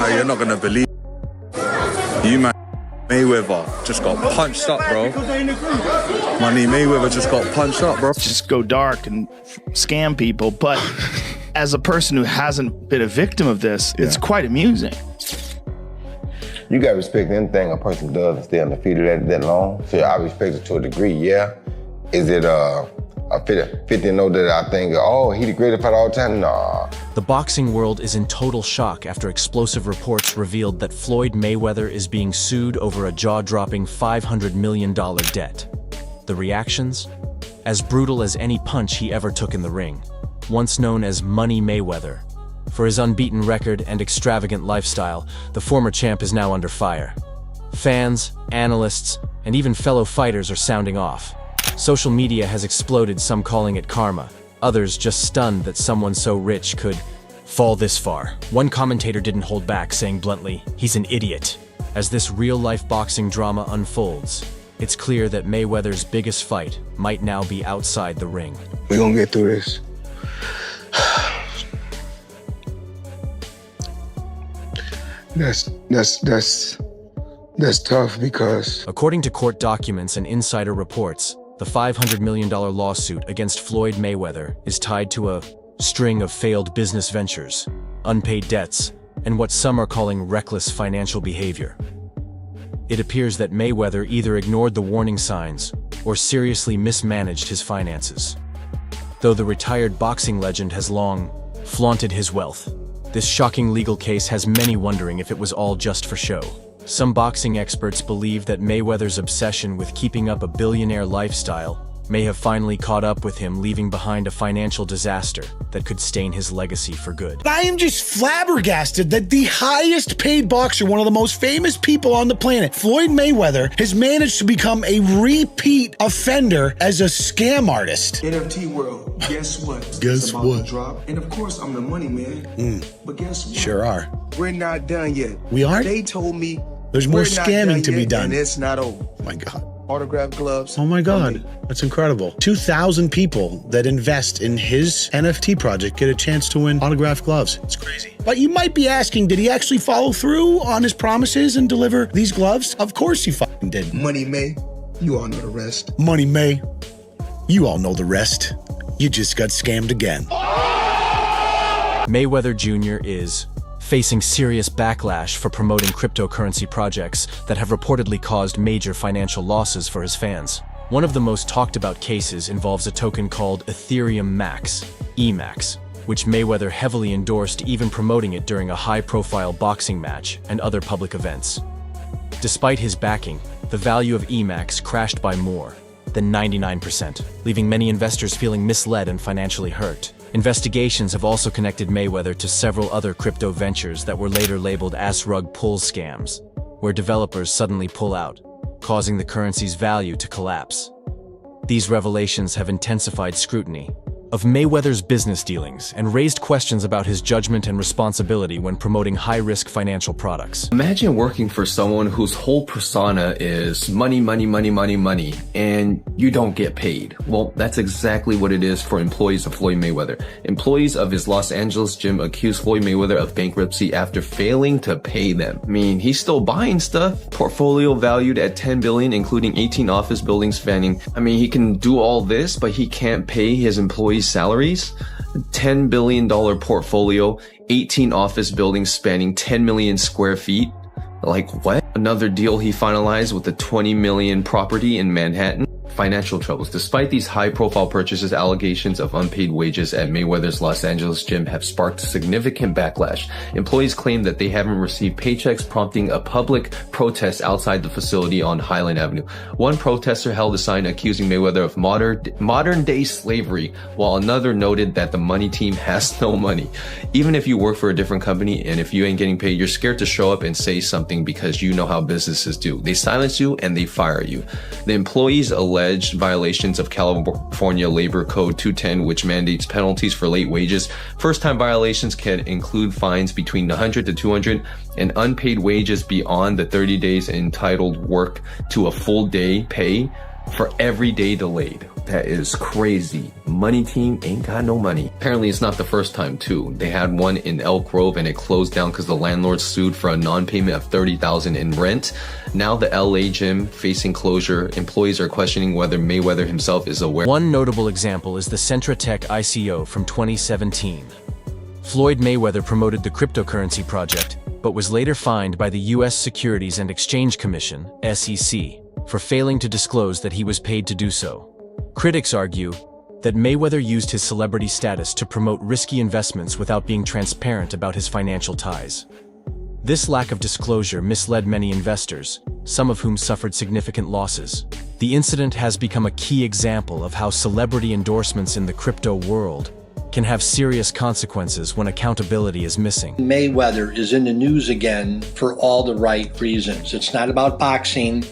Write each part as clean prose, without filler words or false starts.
You're not gonna believe you, man. Mayweather just got punched up, bro. Money Mayweather just got punched up, bro. Just go dark and scam people. But as a person who hasn't been a victim of this, it's quite amusing. You got to respect anything a person does and stay undefeated that long. So I respect it to a degree, yeah. Is it a 50 note that I think, oh, he the greatest fighter all the time? Nah. The boxing world is in total shock after explosive reports revealed that Floyd Mayweather is being sued over a jaw-dropping $500 million debt. The reactions? As brutal as any punch he ever took in the ring. Once known as Money Mayweather. For his unbeaten record and extravagant lifestyle, the former champ is now under fire. Fans, analysts, and even fellow fighters are sounding off. Social media has exploded, some calling it karma, others just stunned that someone so rich could fall this far. One commentator didn't hold back, saying bluntly, "He's an idiot." As this real-life boxing drama unfolds, it's clear that Mayweather's biggest fight might now be outside the ring. We're gonna get through this. That's tough because... According to court documents and insider reports, the $500 million lawsuit against Floyd Mayweather is tied to a string of failed business ventures, unpaid debts, and what some are calling reckless financial behavior. It appears that Mayweather either ignored the warning signs or seriously mismanaged his finances. Though the retired boxing legend has long flaunted his wealth, this shocking legal case has many wondering if it was all just for show. Some boxing experts believe that Mayweather's obsession with keeping up a billionaire lifestyle may have finally caught up with him, leaving behind a financial disaster that could stain his legacy for good. I am just flabbergasted that the highest paid boxer, one of the most famous people on the planet, Floyd Mayweather, has managed to become a repeat offender as a scam artist. NFT world, guess what? Guess what? Drop. And of course, I'm the money man. But guess what? Sure are. We're not done yet. We aren't? They told me there's more scamming to be done. And it's not over. Oh my God. Autographed gloves. Oh my God, that's incredible. 2,000 people that invest in his NFT project get a chance to win autographed gloves. It's crazy. But you might be asking, did he actually follow through on his promises and deliver these gloves? Of course he fucking did. Money May, you all know the rest. Money May, you all know the rest. You just got scammed again. Mayweather Jr. is facing serious backlash for promoting cryptocurrency projects that have reportedly caused major financial losses for his fans. One of the most talked about cases involves a token called Ethereum Max, EMAX, which Mayweather heavily endorsed, even promoting it during a high-profile boxing match and other public events. Despite his backing, the value of EMAX crashed by more than 99%, leaving many investors feeling misled and financially hurt. Investigations have also connected Mayweather to several other crypto ventures that were later labeled as rug pull scams, where developers suddenly pull out, causing the currency's value to collapse. These revelations have intensified scrutiny of Mayweather's business dealings and raised questions about his judgment and responsibility when promoting high-risk financial products. Imagine working for someone whose whole persona is money, money, money, money, money, and you don't get paid. Well, that's exactly what it is for employees of Floyd Mayweather. Employees of his Los Angeles gym accused Floyd Mayweather of bankruptcy after failing to pay them. I mean, he's still buying stuff. Portfolio valued at $10 billion, including 18 office buildings spanning. I mean, he can do all this, but he can't pay his employees salaries. $10 billion portfolio, 18 office buildings spanning 10 million square feet. Like what? Another deal he finalized with a 20 million property in Manhattan. Financial troubles. Despite these high-profile purchases, allegations of unpaid wages at Mayweather's Los Angeles gym have sparked significant backlash. Employees claim that they haven't received paychecks, prompting a public protest outside the facility on Highland Avenue. One protester held a sign accusing Mayweather of modern-day slavery, while another noted that the money team has no money. Even if you work for a different company and if you ain't getting paid, you're scared to show up and say something because you know how businesses do. They silence you and they fire you. The employees alleged violations of California Labor Code 210, which mandates penalties for late wages. First-time violations can include fines between 100 to 200 and unpaid wages beyond the 30 days entitled work to a full day pay. for every day delayed. That is crazy. Money team ain't got no money. Apparently it's not the first time too. They had one in Elk Grove and it closed down because the landlord sued for a non-payment of $30,000 in rent. Now the LA gym facing closure. Employees are questioning whether Mayweather himself is aware. One notable example is the Centra Tech ICO from 2017. Floyd Mayweather promoted the cryptocurrency project, but was later fined by the U.S. Securities and Exchange Commission, SEC, for failing to disclose that he was paid to do so. Critics argue that Mayweather used his celebrity status to promote risky investments without being transparent about his financial ties. This lack of disclosure misled many investors, some of whom suffered significant losses. The incident has become a key example of how celebrity endorsements in the crypto world can have serious consequences when accountability is missing. Mayweather is in the news again for all the right reasons. It's not about boxing.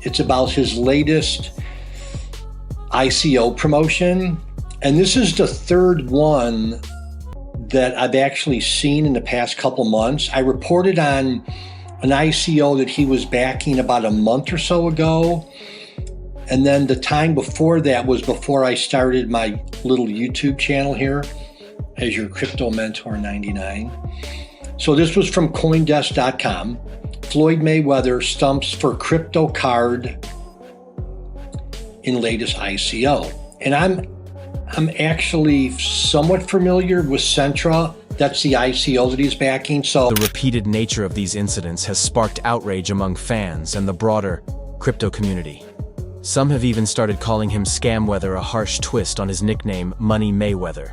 It's about his latest ICO promotion. And this is the third one that I've actually seen in the past couple months. I reported on an ICO that he was backing about a month or so ago. And then the time before that was before I started my little YouTube channel here as your crypto mentor 99. So this was from CoinDesk.com. Floyd Mayweather stumps for crypto card in latest ICO. And I'm actually somewhat familiar with Centra. That's the ICO that he's backing. So the repeated nature of these incidents has sparked outrage among fans and the broader crypto community. Some have even started calling him Scamweather, a harsh twist on his nickname Money Mayweather.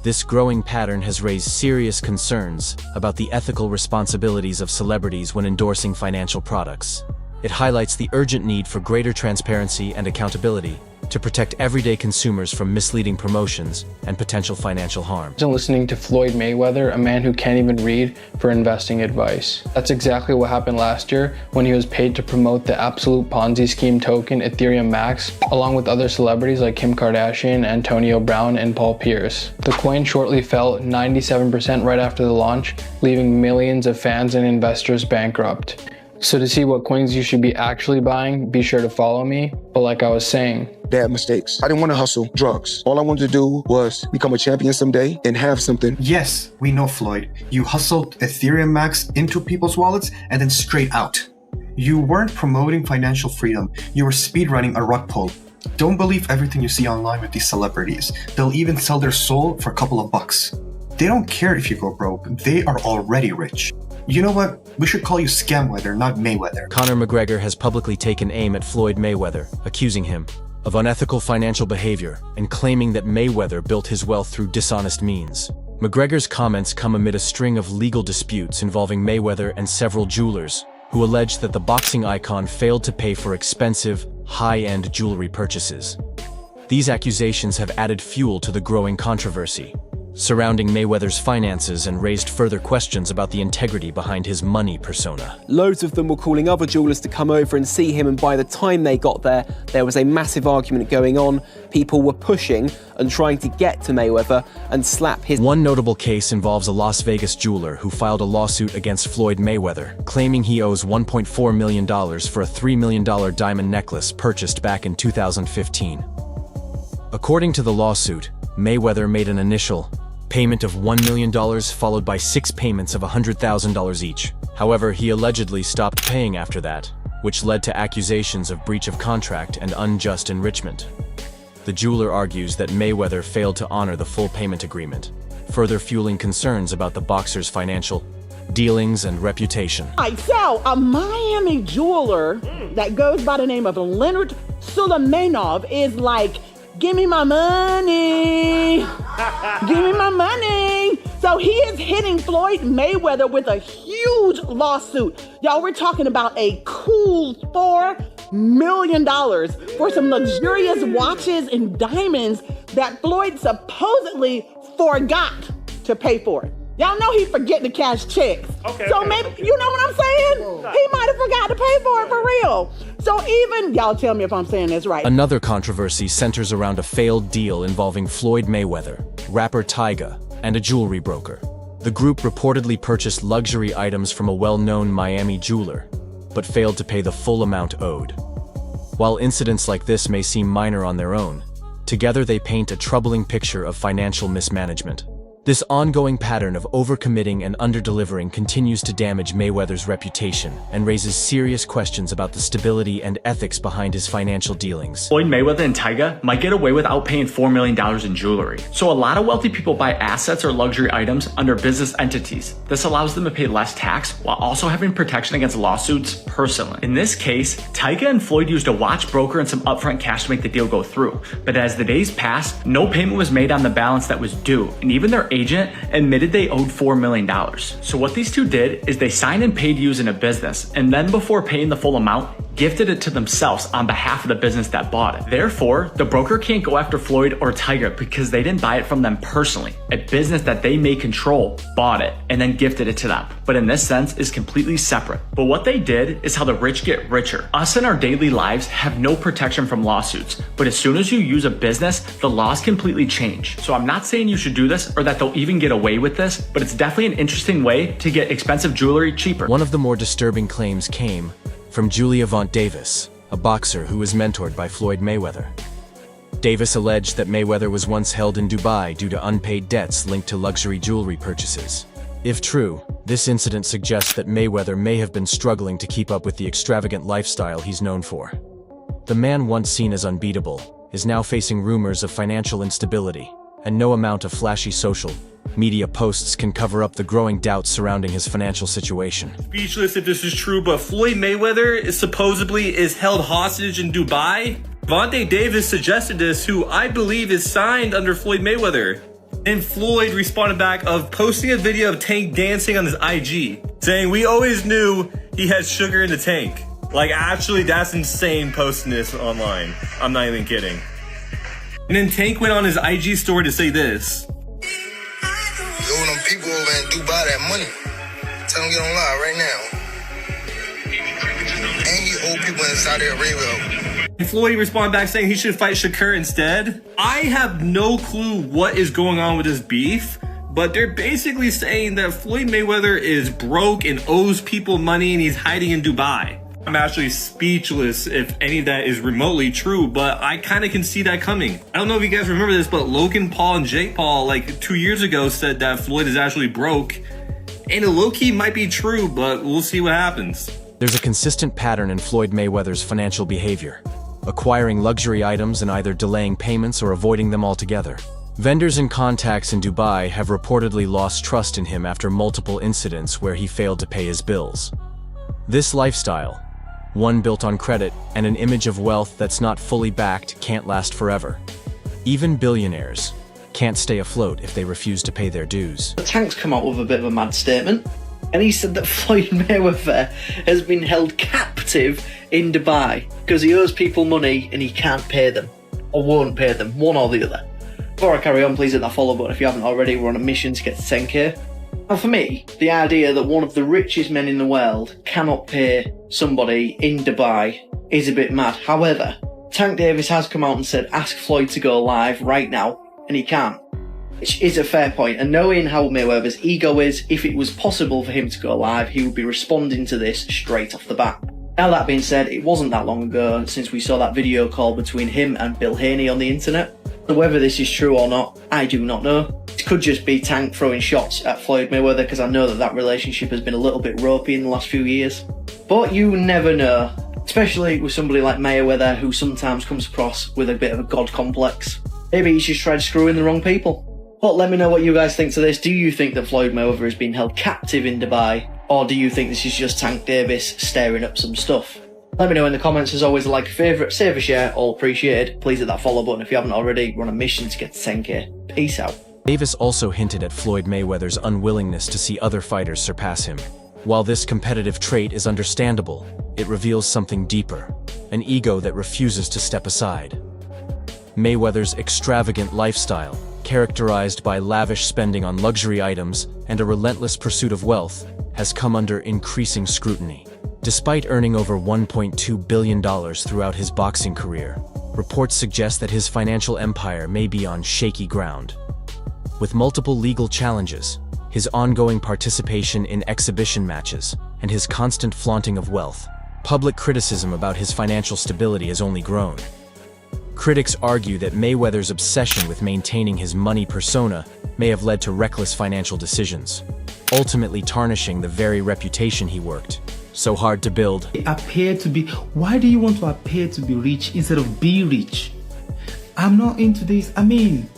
This growing pattern has raised serious concerns about the ethical responsibilities of celebrities when endorsing financial products. It highlights the urgent need for greater transparency and accountability to protect everyday consumers from misleading promotions and potential financial harm. Listening to Floyd Mayweather, a man who can't even read, for investing advice. That's exactly what happened last year when he was paid to promote the absolute Ponzi scheme token Ethereum Max, along with other celebrities like Kim Kardashian, Antonio Brown, and Paul Pierce. The coin shortly fell 97% right after the launch, leaving millions of fans and investors bankrupt. So to see what coins you should be actually buying, be sure to follow me. But like I was saying, Bad mistakes. I didn't want to hustle drugs. All I wanted to do was become a champion someday and have something. Yes, we know, Floyd. You hustled Ethereum Max into people's wallets and then straight out. You weren't promoting financial freedom. You were speedrunning a rug pull. Don't believe everything you see online with these celebrities. They'll even sell their soul for a couple of bucks. They don't care if you go broke. They are already rich. You know what? We should call you Scamweather, not Mayweather. Conor McGregor has publicly taken aim at Floyd Mayweather, accusing him of unethical financial behavior and claiming that Mayweather built his wealth through dishonest means. McGregor's comments come amid a string of legal disputes involving Mayweather and several jewelers, who allege that the boxing icon failed to pay for expensive, high-end jewelry purchases. These accusations have added fuel to the growing controversy surrounding Mayweather's finances and raised further questions about the integrity behind his money persona. Loads of them were calling other jewelers to come over and see him, and by the time they got there, there was a massive argument going on. People were pushing and trying to get to Mayweather and slap his... One notable case involves a Las Vegas jeweler who filed a lawsuit against Floyd Mayweather, claiming he owes $1.4 million for a $3 million diamond necklace purchased back in 2015. According to the lawsuit, Mayweather made an initial payment of $1 million followed by 6 payments of $100,000 each. However, he allegedly stopped paying after that, which led to accusations of breach of contract and unjust enrichment. The jeweler argues that Mayweather failed to honor the full payment agreement, further fueling concerns about the boxer's financial dealings and reputation. So, a Miami jeweler that goes by the name of Leonard Suleymanov is like, give me my money. Give me my money. So he is hitting Floyd Mayweather with a huge lawsuit. Y'all, we're talking about a cool $4 million for some luxurious watches and diamonds that Floyd supposedly forgot to pay for. Y'all know he forget to cash checks. So maybe, you know what I'm saying? He might have forgot to pay for it for real. So even, y'all tell me if I'm saying this right. Another controversy centers around a failed deal involving Floyd Mayweather, rapper Tyga, and a jewelry broker. The group reportedly purchased luxury items from a well-known Miami jeweler, but failed to pay the full amount owed. While incidents like this may seem minor on their own, together they paint a troubling picture of financial mismanagement. This ongoing pattern of overcommitting and underdelivering continues to damage Mayweather's reputation and raises serious questions about the stability and ethics behind his financial dealings. Floyd Mayweather and Tyga might get away without paying $4 million in jewelry. So a lot of wealthy people buy assets or luxury items under business entities. This allows them to pay less tax while also having protection against lawsuits personally. In this case, Tyga and Floyd used a watch broker and some upfront cash to make the deal go through. But as the days passed, no payment was made on the balance that was due, and even their agent admitted they owed $4 million. So what these two did is they signed and paid using a business, and then before paying the full amount, gifted it to themselves on behalf of the business that bought it. Therefore, the broker can't go after Floyd or Tyga because they didn't buy it from them personally. A business that they may control bought it and then gifted it to them, but in this sense is completely separate. But what they did is how the rich get richer. Us in our daily lives have no protection from lawsuits, but as soon as you use a business, the laws completely change. So I'm not saying you should do this or that they'll even get away with this, but it's definitely an interesting way to get expensive jewelry cheaper. One of the more disturbing claims came from Julia Vaughn Davis, a boxer who was mentored by Floyd Mayweather. Davis alleged that Mayweather was once held in Dubai due to unpaid debts linked to luxury jewelry purchases. If true, this incident suggests that Mayweather may have been struggling to keep up with the extravagant lifestyle he's known for. The man once seen as unbeatable is now facing rumors of financial instability, and no amount of flashy social media posts can cover up the growing doubts surrounding his financial situation. Speechless if this is true, but Floyd Mayweather is supposedly held hostage in Dubai. Vontae Davis suggested this, who I believe is signed under Floyd Mayweather. And Floyd responded back of posting a video of Tank dancing on his IG, saying, "We always knew he had sugar in the tank." Like, actually, that's insane posting this online. I'm not even kidding. And then Tank went on his IG story to say this. You owe them people over in Dubai that money. Tell them get on live right now. And you owe people in Saudi Arabia. And Floyd responded back saying he should fight Shakur instead. I have no clue what is going on with this beef, but they're basically saying that Floyd Mayweather is broke and owes people money and he's hiding in Dubai. I'm actually speechless if any of that is remotely true, but I kind of can see that coming. I don't know if you guys remember this, but Logan Paul and Jake Paul, like 2 years ago, said that Floyd is actually broke. And it low-key might be true, but we'll see what happens. There's a consistent pattern in Floyd Mayweather's financial behavior, acquiring luxury items and either delaying payments or avoiding them altogether. Vendors and contacts in Dubai have reportedly lost trust in him after multiple incidents where he failed to pay his bills. This lifestyle, one built on credit and an image of wealth that's not fully backed, can't last forever. Even billionaires can't stay afloat if they refuse to pay their dues. Tank's come out with a bit of a mad statement, and he said that Floyd Mayweather has been held captive in Dubai because he owes people money and he can't pay them, or won't pay them, one or the other. Before I carry on, please hit that follow button if you haven't already. We're on a mission to get to 10k. Now for me, the idea that one of the richest men in the world cannot pay somebody in Dubai is a bit mad. However, Tank Davis has come out and said ask Floyd to go live right now, and he can't. Which is a fair point, and knowing how Mayweather's ego is, if it was possible for him to go live, he would be responding to this straight off the bat. Now that being said, it wasn't that long ago since we saw that video call between him and Bill Haney on the internet. So whether this is true or not, I do not know. It could just be Tank throwing shots at Floyd Mayweather, because I know that relationship has been a little bit ropey in the last few years. But you never know, especially with somebody like Mayweather, who sometimes comes across with a bit of a god complex. Maybe he's just tried to screw in the wrong people. But let me know what you guys think to this. Do you think that Floyd Mayweather has been held captive in Dubai? Or do you think this is just Tank Davis stirring up some stuff? Let me know in the comments. As always, a like, a favourite, save a share, all appreciated. Please hit that follow button if you haven't already. We're on a mission to get to 10k. Peace out. Davis also hinted at Floyd Mayweather's unwillingness to see other fighters surpass him. While this competitive trait is understandable, it reveals something deeper, an ego that refuses to step aside. Mayweather's extravagant lifestyle, characterized by lavish spending on luxury items and a relentless pursuit of wealth, has come under increasing scrutiny. Despite earning over $1.2 billion throughout his boxing career, reports suggest that his financial empire may be on shaky ground. With multiple legal challenges, his ongoing participation in exhibition matches, and his constant flaunting of wealth, public criticism about his financial stability has only grown. Critics argue that Mayweather's obsession with maintaining his money persona may have led to reckless financial decisions, ultimately tarnishing the very reputation he worked so hard to build. Appear to be. Why do you want to appear to be rich instead of be rich? I'm not into this. I mean,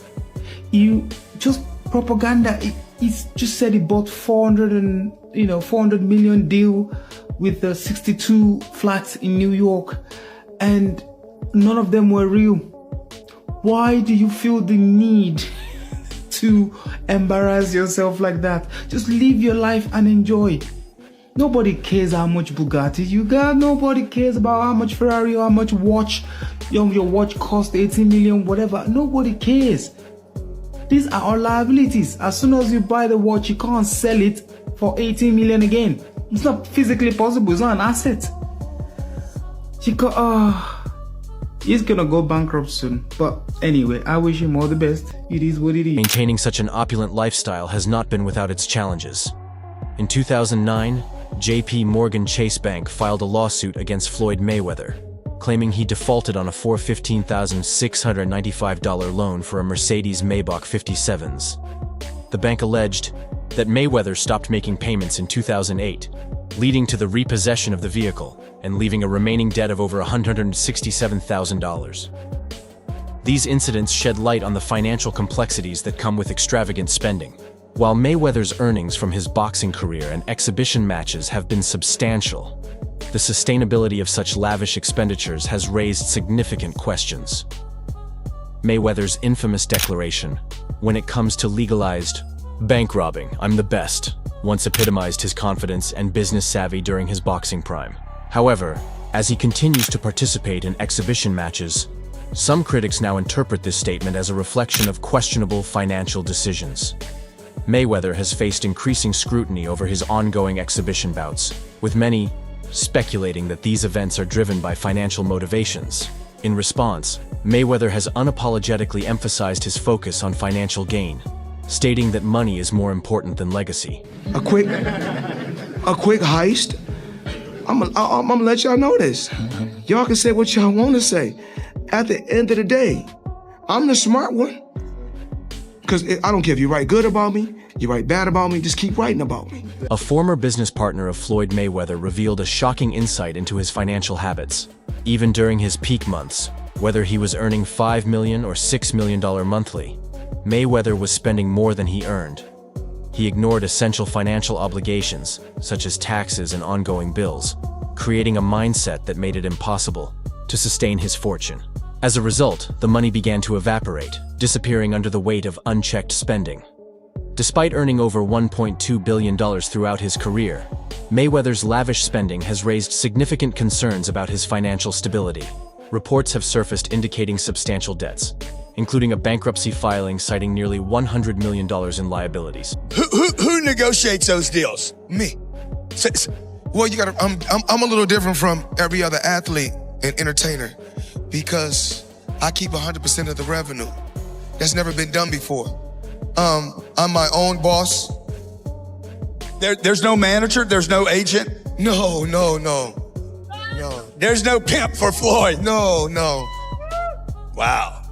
you just propaganda. He's just said he bought 400 million deal with the 62 flats in New York, and none of them were real. Why do you feel the need to embarrass yourself like that? Just live your life and enjoy. Nobody cares how much Bugatti you got. Nobody cares about how much Ferrari or how much watch your watch cost, 18 million, whatever. Nobody cares. These are all liabilities. As soon as you buy the watch, you can't sell it for 18 million again. It's not physically possible. It's not an asset. He's gonna go bankrupt soon. But anyway, I wish him all the best. It is what it is. Maintaining such an opulent lifestyle has not been without its challenges. In 2009, JP Morgan Chase Bank filed a lawsuit against Floyd Mayweather, claiming he defaulted on a $415,695 loan for a Mercedes Maybach 57s. The bank alleged that Mayweather stopped making payments in 2008, leading to the repossession of the vehicle and leaving a remaining debt of over $167,000. These incidents shed light on the financial complexities that come with extravagant spending. While Mayweather's earnings from his boxing career and exhibition matches have been substantial, the sustainability of such lavish expenditures has raised significant questions. Mayweather's infamous declaration, "When it comes to legalized bank robbing, I'm the best," once epitomized his confidence and business savvy during his boxing prime. However, as he continues to participate in exhibition matches, some critics now interpret this statement as a reflection of questionable financial decisions. Mayweather has faced increasing scrutiny over his ongoing exhibition bouts, with many speculating that these events are driven by financial motivations. In response, Mayweather has unapologetically emphasized his focus on financial gain, stating that money is more important than legacy. A quick heist. I'm gonna let y'all know this. Y'all can say what y'all want to say. At the end of the day, I'm the smart one. Because I don't care if you write good about me, you write bad about me, just keep writing about me. A former business partner of Floyd Mayweather revealed a shocking insight into his financial habits. Even during his peak months, whether he was earning $5 million or $6 million monthly, Mayweather was spending more than he earned. He ignored essential financial obligations, such as taxes and ongoing bills, creating a mindset that made it impossible to sustain his fortune. As a result, the money began to evaporate, disappearing under the weight of unchecked spending. Despite earning over $1.2 billion throughout his career, Mayweather's lavish spending has raised significant concerns about his financial stability. Reports have surfaced indicating substantial debts, including a bankruptcy filing citing nearly $100 million in liabilities. Who negotiates those deals? Me. Well, you gotta. I'm a little different from every other athlete and entertainer because I keep 100% of the revenue. That's never been done before. I'm my own boss. There's no manager. There's no agent. No. There's no pimp for Floyd. No. Wow.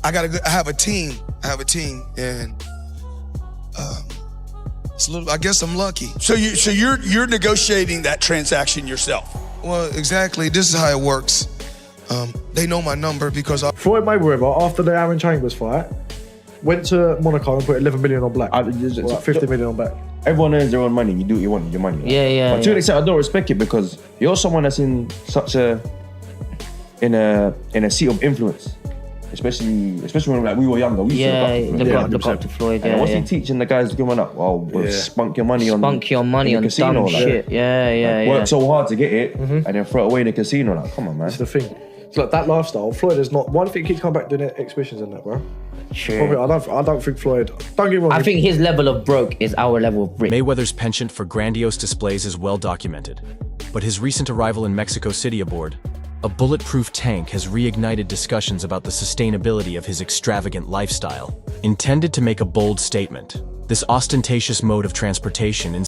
I have a team. And it's a little. I guess I'm lucky. So you're negotiating that transaction yourself. Well, exactly. This is how it works. They know my number because Floyd Mayweather, after the Aaron Chambers fight, went to Monaco and put 11 million on black. 50 million on black. Everyone earns their own money. You do what you want with your money. Right? Yeah. But to an extent, I don't respect it because you're someone that's in such a seat of influence. Especially when like we were younger. We look up to Floyd. And what's he teaching the guys growing up? Oh, spunk your money on dumb shit. Work so hard to get it and then throw it away in the casino. Like, come on, man. That's the thing. It's like that lifestyle. Floyd is not. One thing, he's come back doing exhibitions and that, bro. Sure. Probably, I don't think Floyd. Don't get me wrong. I think his level of broke is our level of rich. Mayweather's penchant for grandiose displays is well documented, but his recent arrival in Mexico City aboard a bulletproof tank has reignited discussions about the sustainability of his extravagant lifestyle. Intended to make a bold statement, this ostentatious mode of transportation